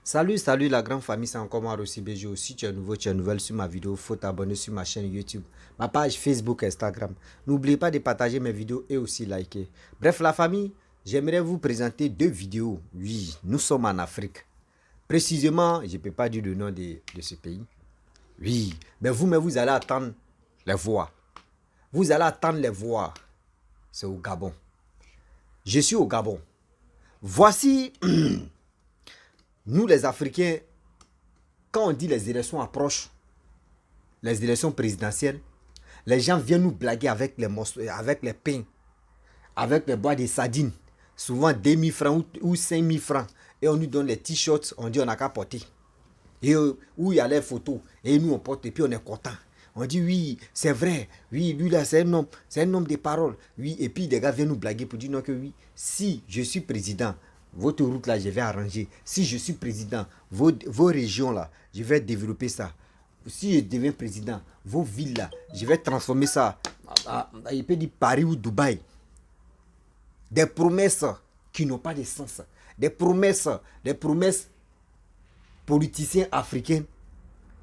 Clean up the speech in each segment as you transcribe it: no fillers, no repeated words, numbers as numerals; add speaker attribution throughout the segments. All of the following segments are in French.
Speaker 1: Salut la grande famille, c'est encore moi Rossi BG. Si tu es nouveau, tu es nouvelle sur ma vidéo, faut t'abonner sur ma chaîne YouTube, ma page Facebook, Instagram. N'oubliez pas de partager mes vidéos et aussi liker. Bref la famille, j'aimerais vous présenter deux vidéos. Oui, nous sommes en Afrique. Précisément, je ne peux pas dire le nom de ce pays. Oui, mais vous allez attendre les voir. Vous allez attendre les voir. C'est au Gabon. Je suis au Gabon. Voici... Nous les Africains, quand on dit les élections approchent, les élections présidentielles, les gens viennent nous blaguer avec les morceaux, avec les pains, avec les bois de sardines, souvent 2000 francs ou 5000 francs. Et on nous donne les t-shirts, on dit on n'a qu'à porter. Et où il y a les photos, et nous on porte, et puis on est content. On dit oui, c'est vrai, oui, lui là c'est un homme de parole. Oui, et puis des gars viennent nous blaguer pour dire non que oui, si je suis président, votre route là, je vais arranger. Si je suis président, vos régions là, je vais développer ça. Si je deviens président, vos villes là, je vais transformer ça. Il peut dire Paris ou Dubaï. Des promesses qui n'ont pas de sens. Des promesses politiciens africains.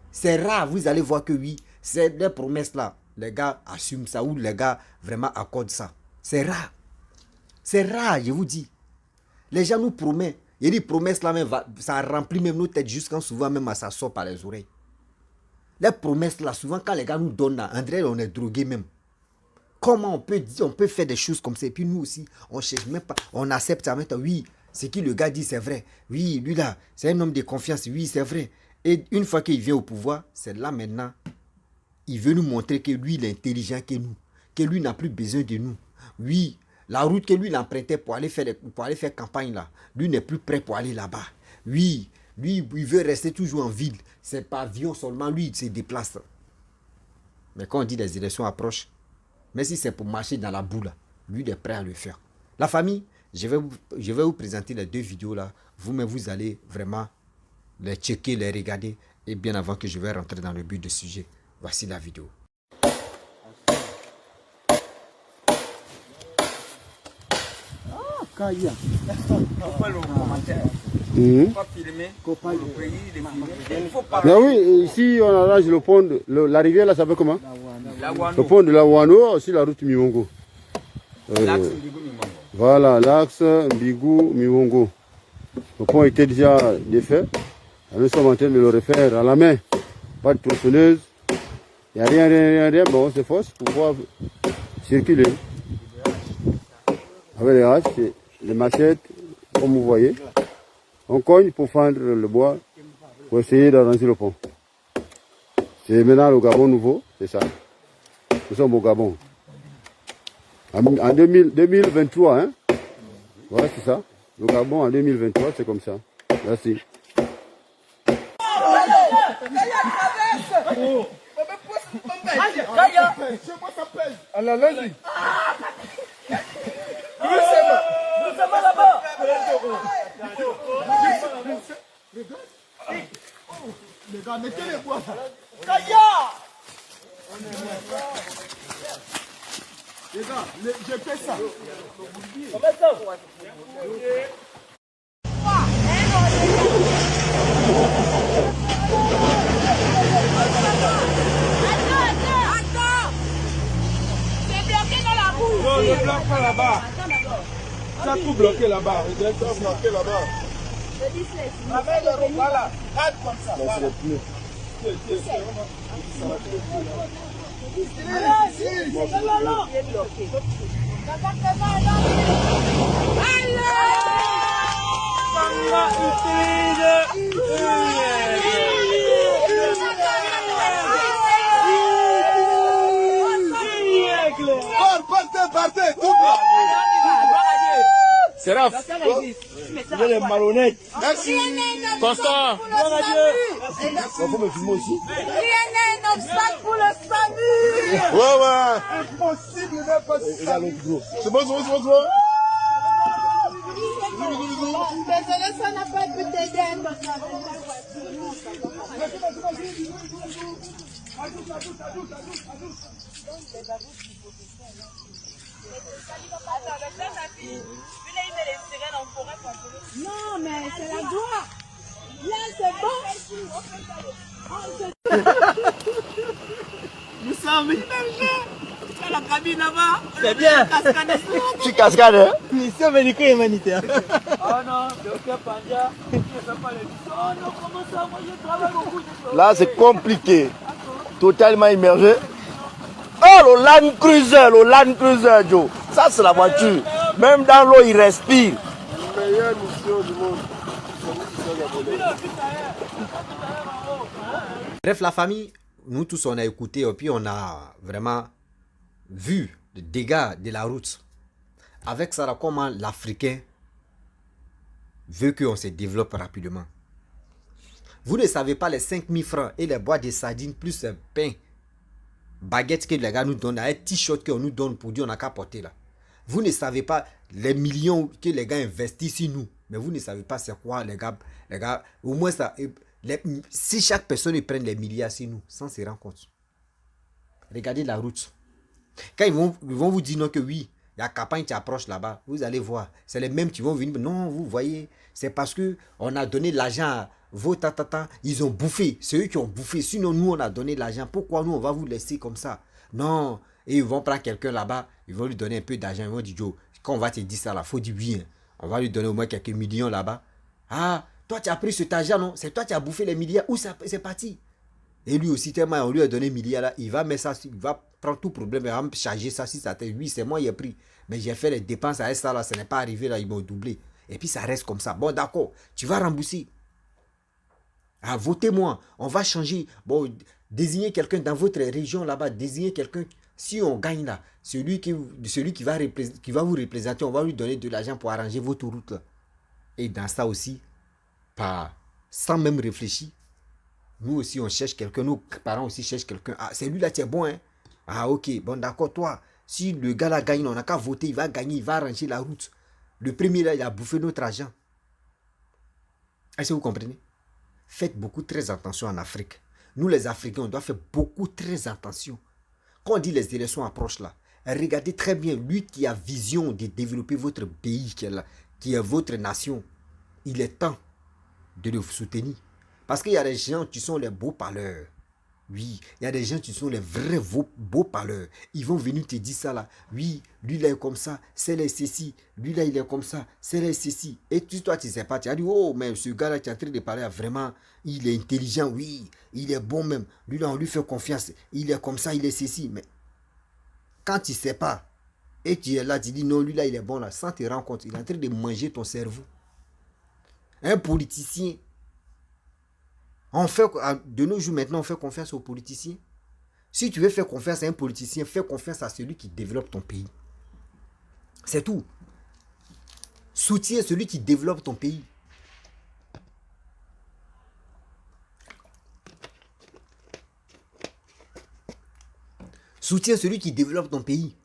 Speaker 1: C'est rare, vous allez voir que oui, c'est des promesses là. Les gars assument ça ou les gars vraiment accordent ça. C'est rare. C'est rare, je vous dis. Les gens nous promettent. Et les promesses là, même, ça remplit même nos têtes jusqu'à souvent même ça sort par les oreilles. Les promesses là, souvent quand les gars nous donnent là, André, on est drogué même. Comment on peut faire des choses comme ça? Et puis nous aussi, on ne cherche même pas. On accepte ça maintenant. Oui, ce que le gars dit, c'est vrai. Oui, lui là, c'est un homme de confiance. Oui, c'est vrai. Et une fois qu'il vient au pouvoir, c'est là maintenant, il veut nous montrer que lui, il est intelligent que nous. Que lui n'a plus besoin de nous. Oui. La route que lui il empruntait pour aller faire campagne là, lui n'est plus prêt pour aller là-bas. Oui, lui, il veut rester toujours en ville. C'est pas avion seulement, lui, il se déplace. Mais quand on dit les élections approchent, mais si c'est pour marcher dans la boue là, lui, il est prêt à le faire. La famille, je vais vous présenter les deux vidéos là. Vous-même, vous allez vraiment les checker, les regarder. Et bien avant que je vais rentrer dans le but du sujet, voici la vidéo.
Speaker 2: Mais oui, ici on arrange le pont, la rivière là s'appelle comment? Le pont de la Wano, aussi la route Miwongo. Voilà, l'axe Mbigou Miwongo. Le pont était déjà défait. Nous sommes en train de le refaire à la main. Pas de tronçonneuse. Il n'y a rien. Bon, on s'efforce pour pouvoir circuler. Avec les haches, les machettes, comme vous voyez. On cogne pour fendre le bois, pour essayer d'arranger le pont. C'est maintenant le Gabon nouveau, c'est ça. Nous sommes au Gabon. En 2023, hein. Voilà, c'est ça. Le Gabon en 2023, c'est comme ça. Merci. Alors, vas-y.
Speaker 3: Les gars, mettez les bois. Les gars, je fais ça.
Speaker 4: C'est bloqué dans la boue.
Speaker 3: Non, ne bloque pas là-bas. Ça a tout bloqué là-bas. Ça a bloqué là-bas. Avec le roue, voilà. Rate comme ça. Voilà. Il est bloqué. Partez. C'est Raph. Vous êtes les malhonnêtes. Merci.
Speaker 4: Constant.
Speaker 3: Il faut me filmer aussi.
Speaker 4: Rien n'est un obstacle pour le salut.
Speaker 3: Ouais. Impossible n'est pas ça. C'est bon.
Speaker 4: Désolé, ça n'a pas pu t'aider.
Speaker 5: Non, mais c'est la gloire. Là,
Speaker 3: La cabine là-bas.
Speaker 5: C'est bien.
Speaker 2: Tu cascades, hein?
Speaker 5: Mission médicale humanitaire.
Speaker 3: Oh non, docteur Panja, tu ne fais pas les missions. Oh non, comment ça? Moi, je travaille beaucoup.
Speaker 5: Là, c'est compliqué. Totalement immergé. Oh, le Land Cruiser, Joe. Ça, c'est la voiture. Même dans l'eau, il respire.
Speaker 2: Meilleure mission du monde.
Speaker 1: Bref, la famille, nous tous, on a écouté et puis on a vraiment vu les dégâts de la route. Avec ça, comment l'Africain veut qu'on se développe rapidement. Vous ne savez pas les 5000 francs et les boîtes de sardines plus un pain, baguette que les gars nous donnent, un t-shirt qu'on nous donne pour dire on n'a qu'à porter là. Vous ne savez pas les millions que les gars investissent sur nous. Mais vous ne savez pas c'est quoi les gars, au moins ça, si chaque personne prenne les milliards sur nous, sans se rendre compte. Regardez la route. Quand ils vont vous dire non que oui, il y a campagne qui approche là-bas, vous allez voir. C'est les mêmes qui vont venir. Non, vous voyez, c'est parce que on a donné l'argent à vos tatata, ils ont bouffé. C'est eux qui ont bouffé. Sinon, nous, on a donné l'argent. Pourquoi nous, on va vous laisser comme ça? Non. Et ils vont prendre quelqu'un là-bas, ils vont lui donner un peu d'argent. Ils vont dire, Joe, quand on va te dire ça là, il faut dire oui. Hein. On va lui donner au moins quelques millions là-bas. Ah, toi, tu as pris cet argent, non? C'est toi qui as bouffé les milliards. Où c'est parti? Et lui aussi, tellement on lui a donné milliards là, il va mettre ça, il va prendre tout problème, il va me charger ça si ça tête. Oui, c'est moi qui ai pris. Mais j'ai fait les dépenses à ça là, ce n'est pas arrivé là, ils m'ont doublé. Et puis ça reste comme ça. Bon, d'accord, tu vas rembourser. Ah, votez-moi, on va changer. Bon, désignez quelqu'un dans votre région là-bas, désignez quelqu'un. Si on gagne là, celui qui va vous représenter, on va lui donner de l'argent pour arranger votre route là. Et dans ça aussi, sans même réfléchir, nous aussi on cherche quelqu'un, nos parents aussi cherchent quelqu'un. Ah, c'est lui là, tu es bon, hein? Ah, ok, bon, d'accord, toi, si le gars là gagne, on n'a qu'à voter, il va gagner, il va arranger la route. Le premier là, il a bouffé notre argent. Est-ce que vous comprenez? Faites beaucoup très attention en Afrique. Nous les Africains, on doit faire beaucoup très attention. Quand on dit les élections approchent là, regardez très bien, lui qui a vision de développer votre pays, qui est votre nation, il est temps de le soutenir. Parce qu'il y a des gens qui sont les beaux parleurs. Oui, il y a des gens qui sont les vrais beaux parleurs. Ils vont venir te dire ça là. Oui, lui là est comme ça, c'est les ceci. Lui là il est comme ça, c'est les ceci. Et toi tu sais pas, tu as dit, oh mais ce gars là qui est en train de parler, vraiment, il est intelligent, oui, il est bon même. Lui là on lui fait confiance, il est comme ça, il est ceci. Mais quand tu sais pas, et tu es là, tu dis non, lui là il est bon là, sans te rendre compte, il est en train de manger ton cerveau. Un politicien, de nos jours maintenant, on fait confiance aux politiciens. Si tu veux faire confiance à un politicien, fais confiance à celui qui développe ton pays. C'est tout. Soutiens celui qui développe ton pays. Soutiens celui qui développe ton pays.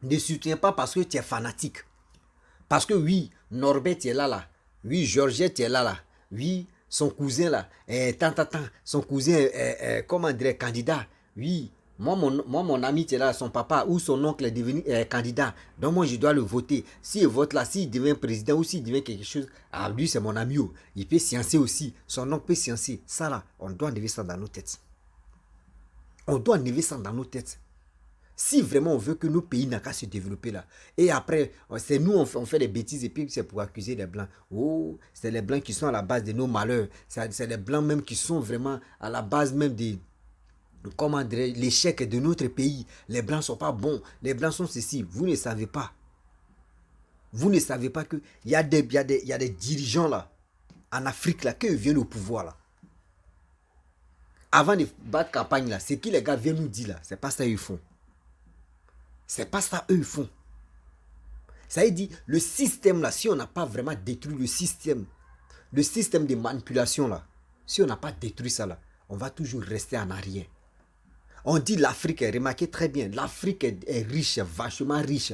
Speaker 1: Ne soutiens pas parce que tu es fanatique. Parce que oui, Norbert tu es là. Oui, Georgette tu es là. Oui, son cousin là, son cousin, comment dire, candidat. Oui, moi mon ami tu es là, son papa ou son oncle est devenu candidat. Donc moi je dois le voter. S'il vote là, s'il devient président ou s'il devient quelque chose, ah lui c'est mon ami. Il peut sciencer aussi. Son oncle peut sciencer. Ça là, on doit enlever ça dans nos têtes. On doit enlever ça dans nos têtes. Si vraiment on veut que nos pays n'ont qu'à se développer là. Et après, c'est nous, on fait des bêtises et puis c'est pour accuser les Blancs. Oh, c'est les Blancs qui sont à la base de nos malheurs. C'est les Blancs même qui sont vraiment à la base même de, comment dire, l'échec de notre pays. Les Blancs ne sont pas bons. Les Blancs sont ceci. Vous ne savez pas. Vous ne savez pas qu'il y a des dirigeants là, en Afrique là, qui viennent au pouvoir là. Avant de battre campagne là, c'est qui les gars viennent nous dire là. C'est pas ça qu'ils font. C'est pas ça eux font. Ça veut dire, le système là, si on n'a pas vraiment détruit le système de manipulation là, si on n'a pas détruit ça là, on va toujours rester en arrière. On dit l'Afrique, remarquez très bien, l'Afrique est riche, vachement riche.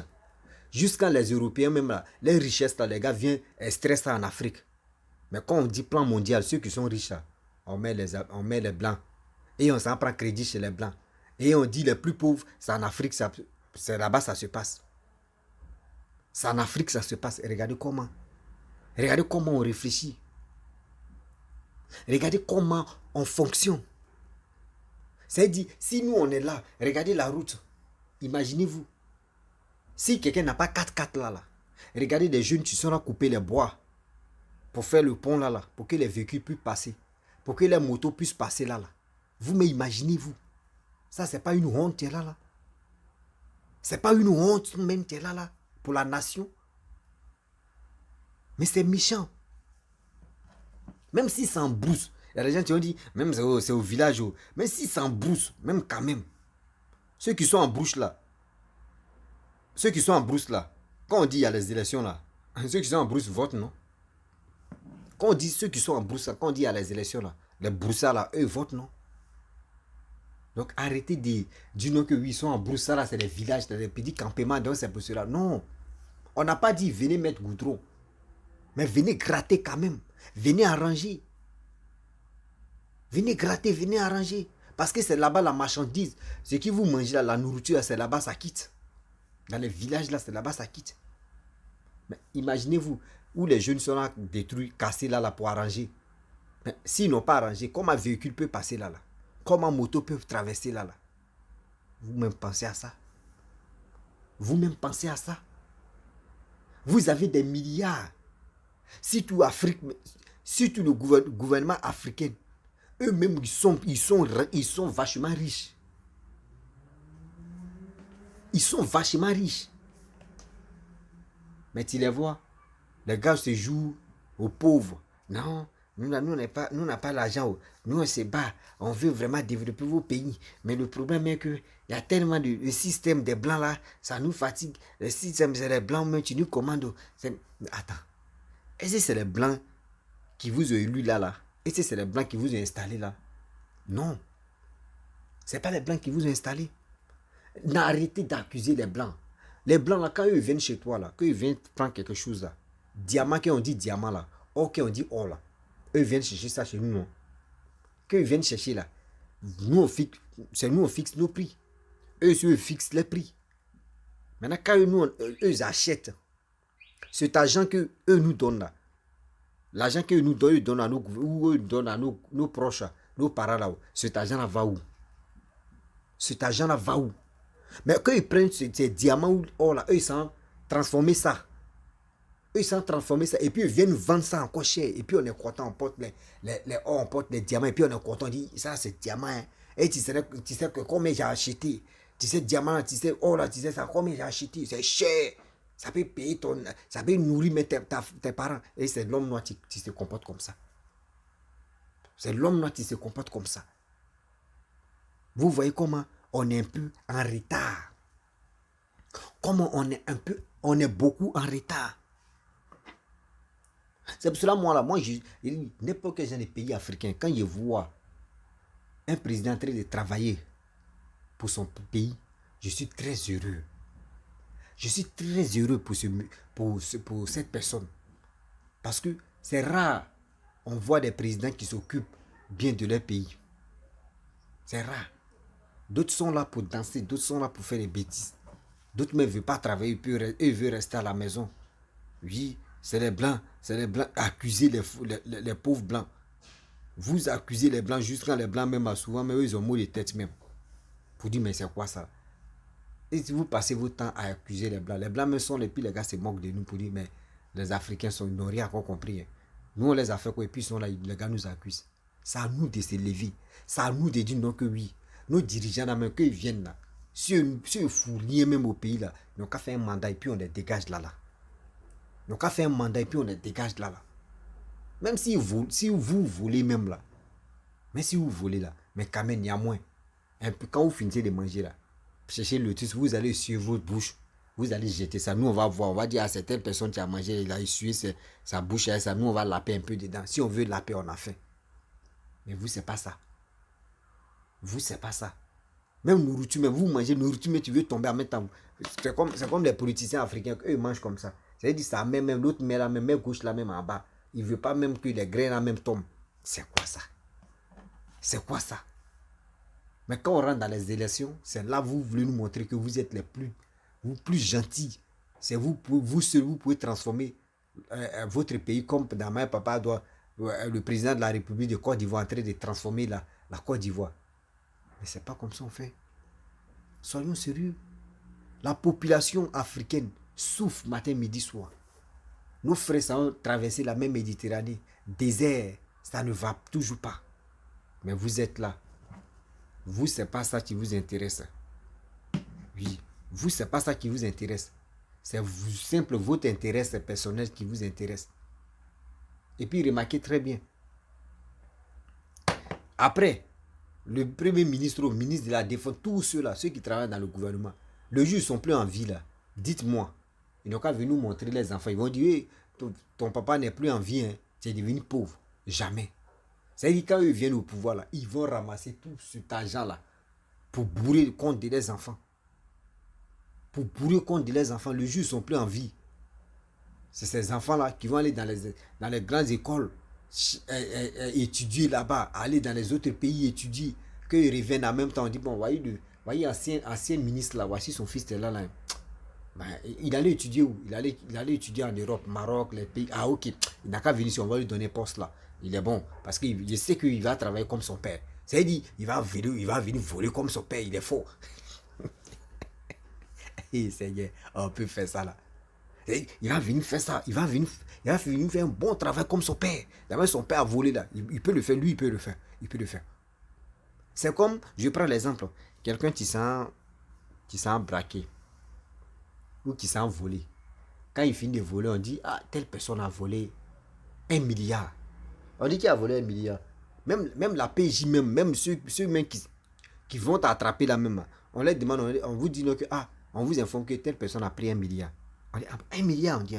Speaker 1: Jusqu'à les Européens même là, les richesses là, les gars viennent extraire ça en Afrique. Mais quand on dit plan mondial, ceux qui sont riches là, on met les blancs. Et on s'en prend crédit chez les blancs. Et on dit les plus pauvres, c'est en Afrique, c'est là-bas ça se passe. C'est en Afrique ça se passe. Et regardez comment on réfléchit. Regardez comment on fonctionne. C'est-à-dire, si nous on est là, regardez la route. Imaginez-vous. Si quelqu'un n'a pas 4x4 là, regardez des jeunes qui sont là couper les bois pour faire le pont là, pour que les véhicules puissent passer, pour que les motos puissent passer là. Vous mais imaginez-vous. Ça, c'est pas une honte là. C'est pas une honte même là pour la nation. Mais c'est méchant. Même si c'est en brousse, il y a des gens qui ont dit, même c'est au village, même si c'est en brousse, même quand même, ceux qui sont en brousse là, quand on dit il y a les élections là, ceux qui sont en brousse votent, non? Quand on dit ceux qui sont en brousse, quand on dit il y a les élections là, les broussards là, eux votent, non? Donc arrêtez de dire non que oui, ils sont en brousse là, c'est les villages, c'est des petits campements, donc c'est pour cela. Non, on n'a pas dit venez mettre goudron, mais venez gratter quand même, venez arranger. Venez gratter, venez arranger. Parce que c'est là-bas la marchandise. Ce qui vous mangez là, la nourriture, c'est là-bas, ça quitte. Dans les villages là, c'est là-bas, ça quitte. Mais imaginez-vous, où les jeunes sont là détruits, cassés là pour arranger. Mais s'ils n'ont pas arrangé, comment un véhicule peut passer là? Comment une moto peut traverser là? Vous-même pensez à ça? Vous-même pensez à ça? Vous avez des milliards. Surtout le gouvernement africain. Eux-mêmes, ils sont vachement riches. Ils sont vachement riches. Mais tu les vois, les gars se jouent aux pauvres. Non, nous n'avons pas l'argent. Nous, on se bat. On veut vraiment développer vos pays. Mais le problème est qu'il y a tellement de système des blancs là, ça nous fatigue. Le système, c'est les blancs, même tu nous commandes. Attends. Est-ce que c'est les blancs qui vous ont élu là? Est-ce que c'est les blancs qui vous ont installé là? Non. Ce n'est pas les blancs qui vous ont installé. Arrêtez d'accuser les blancs. Les blancs là, quand eux viennent chez toi là, quand ils viennent prendre quelque chose là, diamant, quand on dit diamant là, or quand on dit or là, eux viennent chercher ça chez nous, non? Quand ils viennent chercher là, c'est nous on fixe nos prix. Eux fixent les prix. Maintenant, quand eux achètent, cet argent que eux nous donnent là, l'argent que nous donnent à nos proches, nos parents là, cet argent là va où? Cet argent là va où? Mais quand ils prennent ces diamants ou or là, eux ils s'en transformer ça. Eux ils s'en transformer ça et puis ils viennent vendre ça encore cher. Et puis on est content, on porte les or, on porte les diamants et puis on est content, on dit ça c'est diamant. Hein. Et tu sais que combien j'ai acheté? Tu sais diamant là, tu sais or là, tu sais ça combien j'ai acheté? C'est cher. Ça peut payer ça peut nourrir tes parents. Et c'est l'homme noir qui se comporte comme ça. C'est l'homme noir qui se comporte comme ça. Vous voyez comment on est un peu en retard. Comment on est beaucoup en retard. C'est pour cela, moi, n'importe quel genre de pays africain, quand je vois un président en train de travailler pour son pays, je suis très heureux. Je suis très heureux pour cette personne. Parce que c'est rare, on voit des présidents qui s'occupent bien de leur pays. C'est rare. D'autres sont là pour danser, d'autres sont là pour faire des bêtises. D'autres ne veulent pas travailler, eux veulent rester à la maison. Oui, c'est les blancs, accusez les pauvres blancs. Vous accusez les blancs juste quand les blancs même souvent, mais eux ils ont mot de tête même. Pour dire mais c'est quoi ça? Et si vous passez votre temps à accuser les blancs même sont les puis les gars se moquent de nous pour dire mais les Africains ils n'ont rien encore compris. Hein. Nous on les a fait quoi et puis ils sont là, les gars nous accusent. C'est à nous de se lever. C'est à nous de dire non que oui. Nos dirigeants là même, quand ils viennent là, si ils fourniers même au pays là, ils n'ont qu'à faire un mandat et puis on les dégage là. Ils n'ont qu'à faire un mandat et puis on les dégage là. Même si vous volez même là. Mais si vous volez là, mais quand même il y a moins. Un peu, quand vous finissez de manger là, cherchez le truc, vous allez suivre votre bouche, vous allez jeter ça. Nous on va voir, on va dire à certaines personnes qui ont mangé, il a essuyé sa bouche et ça, nous on va laper un peu dedans. Si on veut laper, on a faim. Mais vous c'est pas ça. Vous, c'est pas ça. Même nourriture, même vous mangez nourriture, mais tu veux tomber en même temps. C'est comme les politiciens africains, eux ils mangent comme ça. C'est-à-dire ça, même l'autre met la même gauche là même en bas. Il veut pas même que les grains là même tombent. C'est quoi ça? C'est quoi ça? Mais quand on rentre dans les élections, c'est là vous voulez nous montrer que vous êtes les plus gentils. C'est vous seul, vous pouvez transformer votre pays comme dans ma le président de la République de Côte d'Ivoire en train de transformer la Côte d'Ivoire. Mais c'est pas comme ça on fait. Soyons sérieux. La population africaine souffre matin, midi, soir. Nos frères ont traversé la même Méditerranée. Désert, ça ne va toujours pas. Mais vous êtes là. Vous, c'est pas ça qui vous intéresse. Oui, vous, c'est pas ça qui vous intéresse. C'est simple votre intérêt personnel qui vous intéresse. Et puis, remarquez très bien. Après, le premier ministre ou ministre de la Défense, tous ceux-là, ceux qui travaillent dans le gouvernement, le jour ils ne sont plus en vie là. Dites-moi. Ils n'ont qu'à venir nous montrer les enfants. Ils vont dire, hey, ton papa n'est plus en vie, hein. Tu es devenu pauvre. Jamais. C'est-à-dire quand ils viennent au pouvoir là, ils vont ramasser tout cet argent là pour bourrer le compte de leurs enfants. Pour bourrer le compte de leurs enfants. Le jour ils ne sont plus en vie. C'est ces enfants-là qui vont aller dans les grandes écoles étudier là-bas, aller dans les autres pays étudier, qu'ils reviennent en même temps. On dit, bon, voyez ancien ministre là, voici son fils là. Ben, il allait étudier où? Il allait étudier en Europe, Maroc, les pays. Ah ok, il n'a qu'à venir ici, on va lui donner poste là. Il est bon, parce qu'il sait qu'il va travailler comme son père. C'est-à-dire, il va venir voler comme son père, il est faux. Et Seigneur, on peut faire ça là. Il va venir faire ça, il va venir faire un bon travail comme son père. D'abord, son père a volé là, il peut le faire, lui il peut le faire. Il peut le faire. C'est comme, je prends l'exemple, quelqu'un qui s'est braqué ou qui s'est volé. Quand il finit de voler, on dit, ah, telle personne a volé 1 milliard. On dit qu'il a volé 1 milliard. Même la PJ, même ceux même qui vont t'attraper là même, on leur demande, on vous dit que, ah, on vous informe que telle personne a pris 1 milliard. On dit, 1 milliard, on dit,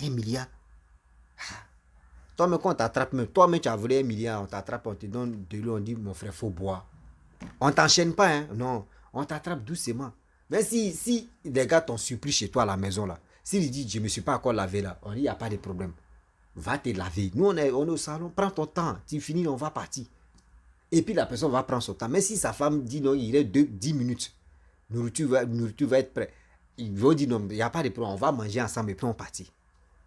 Speaker 1: 1 milliard. Toi-même, quand on t'attrape, toi-même, tu as volé 1 milliard, on t'attrape, on te donne de l'eau, on dit, mon frère, faut boire. On t'enchaîne pas, hein, non, on t'attrape doucement. Mais si les gars t'ont surpris chez toi à la maison, là, s'ils disent, je ne me suis pas encore lavé, là, on dit, il n'y a pas de problème. Va te laver. Nous, on est au salon, prends ton temps, tu finis, on va partir. Et puis, la personne va prendre son temps. Mais si sa femme dit, non, il est 10 minutes, nourriture va être prête. Ils vont dire non, il n'y a pas de problème, on va manger ensemble et puis on partit.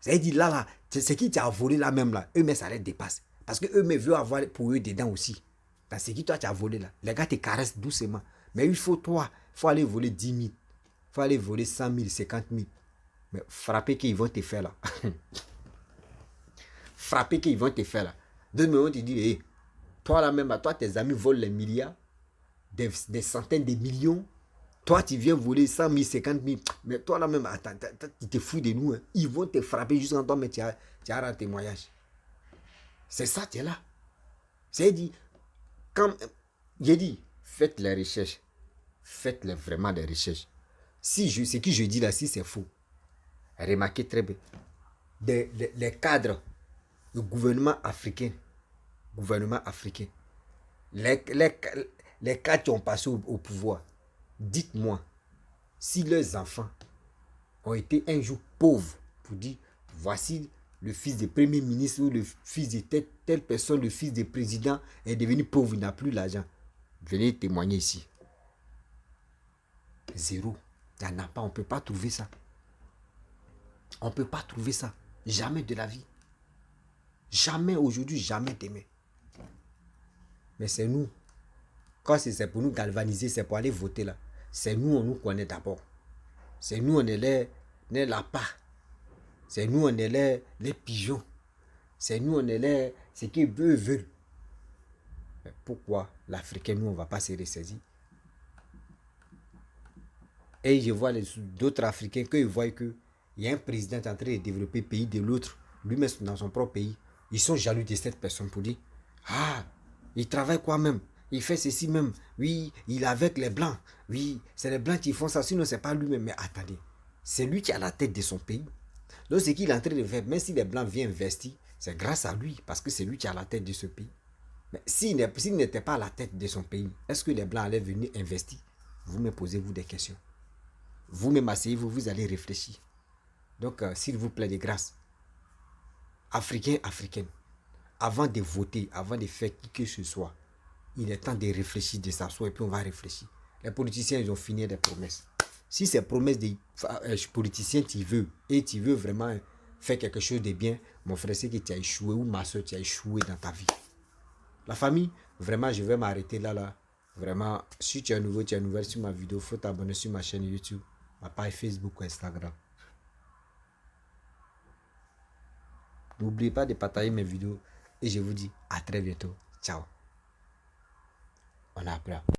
Speaker 1: C'est-à-dire là, c'est qui t'a volé là même là, eux-mêmes ça les dépasse. Parce que eux-mêmes veulent avoir pour eux dedans aussi. Dans ce qui toi tu as volé là, les gars te caressent doucement. Mais il faut aller voler 10 000, il faut aller voler 100 000, 50 000. Mais frapper qu'ils vont te faire là. Frapper qu'ils vont te faire là. Deux moments tu dis, hey, toi là même, toi tes amis volent les milliards, des centaines de millions. Toi, tu viens voler 100 000, 50 000. Mais toi, là même, attends, tu te fous de nous. Hein. Ils vont te frapper juste en toi, mais tu as un témoignage. C'est ça, tu es là. C'est dit, quand j'ai dit, faites les recherches. Faites vraiment des recherches. Ce que je dis là, si c'est faux, remarquez très bien. Les cadres du gouvernement africain, les cadres qui ont passé au pouvoir, dites-moi si leurs enfants ont été un jour pauvres pour dire voici le fils du premier ministre ou le fils de telle personne, le fils du président est devenu pauvre, il n'a plus l'argent. Venez témoigner ici. Zéro. Il n'y en a pas, on ne peut pas trouver ça. On ne peut pas trouver ça. Jamais de la vie. Jamais aujourd'hui, jamais demain. Mais c'est nous. Quand c'est pour nous galvaniser, c'est pour aller voter là. C'est nous, on nous connaît d'abord. C'est nous, on est les lapins. C'est nous, on est les pigeons. C'est nous, on est ce qu'ils veulent. Mais pourquoi l'Africain, nous, on ne va pas se ressaisir? Et je vois d'autres Africains, quand ils voient qu'il y a un président en train de développer le pays de l'autre, lui-même dans son propre pays, ils sont jaloux de cette personne pour dire, ah, il travaille quoi même? Il fait ceci même. Oui, il est avec les Blancs. Oui, c'est les Blancs qui font ça. Sinon, ce n'est pas lui-même. Mais attendez, c'est lui qui a la tête de son pays. Donc, ce qu'il est en train de faire, même si les Blancs viennent investir, c'est grâce à lui. Parce que c'est lui qui a la tête de ce pays. Mais s'il n'était pas à la tête de son pays, est-ce que les Blancs allaient venir investir? Vous me posez-vous des questions. Vous-même asseyez-vous, vous allez réfléchir. Donc, s'il vous plaît, de grâce, Africains, Africaines, avant de voter, avant de faire qui que ce soit, il est temps de réfléchir, de s'asseoir et puis on va réfléchir. Les politiciens, ils ont fini des promesses. Si ces promesses des politiciens, tu veux, et tu veux vraiment faire quelque chose de bien, mon frère, c'est que tu as échoué, ou ma soeur, tu as échoué dans ta vie. La famille, vraiment, je vais m'arrêter là. Vraiment, si tu es nouveau, tu es nouvelle sur ma vidéo, il faut t'abonner sur ma chaîne YouTube, ma page Facebook ou Instagram. N'oubliez pas de partager mes vidéos et je vous dis à très bientôt. Ciao. On apprend.